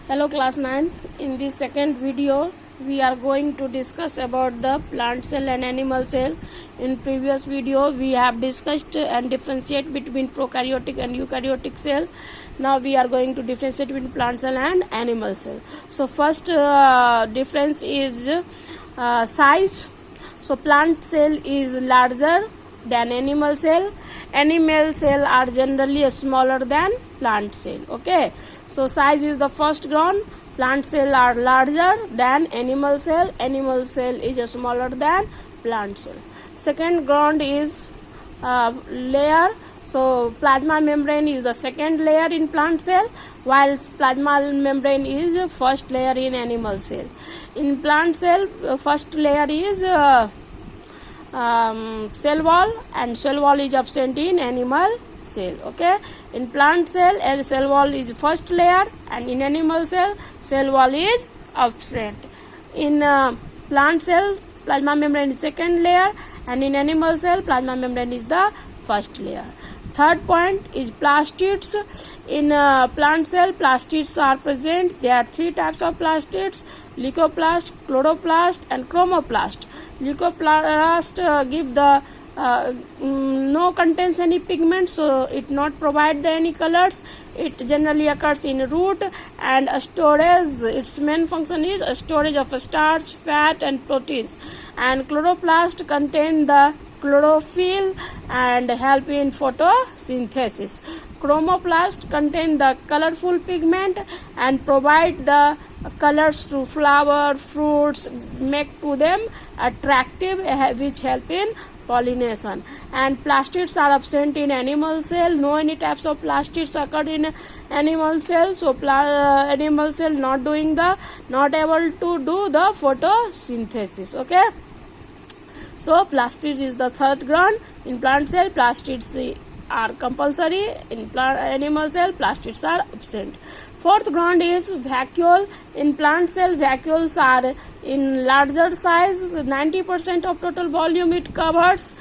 Hello class 9th. In this second video we are going to discuss about the plant cell and animal cell. In previous video we have discussed and differentiate between prokaryotic and eukaryotic cell. Now we are going to differentiate between plant cell and animal cell. So first difference is size. So plant cell is larger than animal cell. Animal cell are generally smaller than plant cell. Okay, so size is the first ground. Plant cell are larger than animal cell. Animal cell is smaller than plant cell. Second ground is layer. So plasma membrane is the second layer in plant cell, while plasma membrane is first layer in animal cell. In plant cell, first layer is cell wall, and cell wall is absent in animal cell. Okay, in plant cell and cell wall is first layer, and in animal cell wall is absent. In plant cell plasma membrane is second layer, and in animal cell plasma membrane is the first layer. Third point is plastids. In plant cell, plastids are present. There are three types of plastids: leucoplast, chloroplast, and chromoplast. Leucoplast give the no contains any pigment, so it not provide the any colors. It generally occurs in root and storage. Its main function is storage of starch, fat, and proteins. And chloroplast contain the chlorophyll and help in photosynthesis. Chromoplast contain the colorful pigment and provide the colors to flower, fruits, make to them attractive, which help in pollination. And plastids are absent in animal cell. No any types of plastids occurred in animal cell. So animal cell not able to do the photosynthesis. Okay, so plastids is the third ground. In plant cell plastids are compulsory. In animal cell plastids are absent. Fourth ground is vacuole. In plant cell vacuoles are in larger size. 90% of total volume it covers.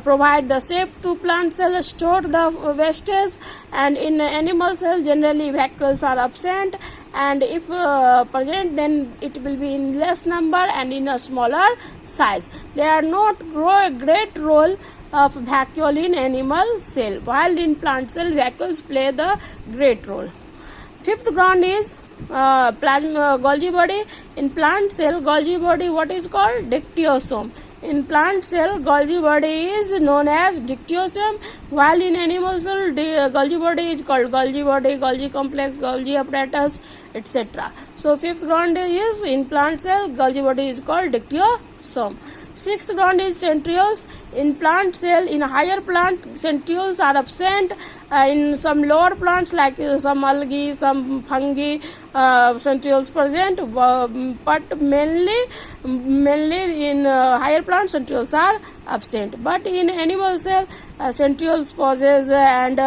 Provide the shape to plant cell, store the wastage. And in animal cell generally vacuoles are absent, and if present then it will be in less number and in a smaller size. They are not great role of vacuole in animal cell, while in plant cell vacuoles play the great role. Fifth ground is Golgi body. In plant cell Golgi body what is called dictyosome. In plant cell Golgi body is known as dictyosome, while in animal cell Golgi body is called Golgi body, Golgi complex, Golgi apparatus, etc. So fifth ground is in plant cell Golgi body is called dictyosome. Sixth ground is centrioles. In plant cell, in higher plant, centrioles are absent. In some lower plants like some algae, some fungi, centrioles present, but mainly in higher plants centrioles are absent. But in animal cell, centrioles possess and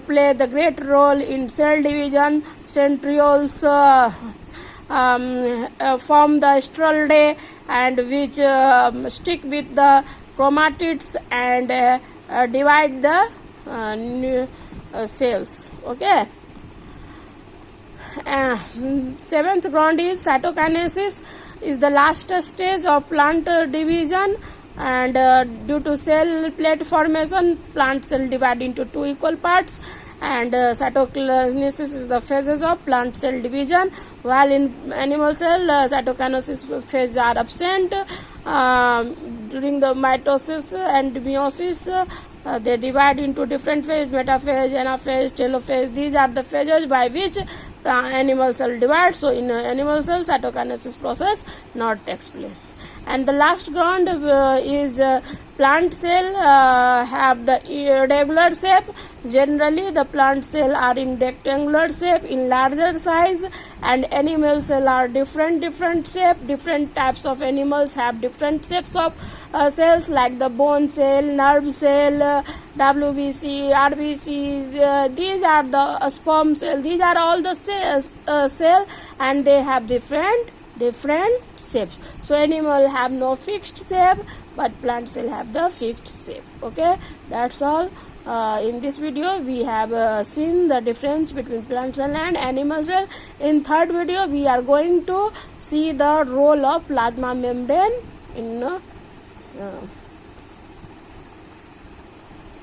play the great role in cell division. Centrioles form the stroldae, and which stick with the chromatids and divide the cells. Okay. Seventh ground is cytokinesis. Is the last stage of plant division, and due to cell plate formation plant cell divide into two equal parts. And cytokinesis is the phases of plant cell division, while in animal cell cytokinesis phase are absent. During the mitosis and meiosis they divide into different phases: metaphase, anaphase, telophase. These are the phases by which animal cell divides. So in animal cell cytokinesis process not takes place. And the last ground is plant cell have the irregular shape. Generally the plant cell are in rectangular shape in larger size, and animal cell are different shape. Different types of animals have different shapes of cells, like the bone cell, nerve cell, WBC, RBC. These are the sperm cell. These are all the cell, and they have different shapes. So animal have no fixed shape, but plant cell have the fixed shape. Okay, that's all. In this video we have seen the difference between plant cell and animal cell. In third video we are going to see the role of plasma membrane in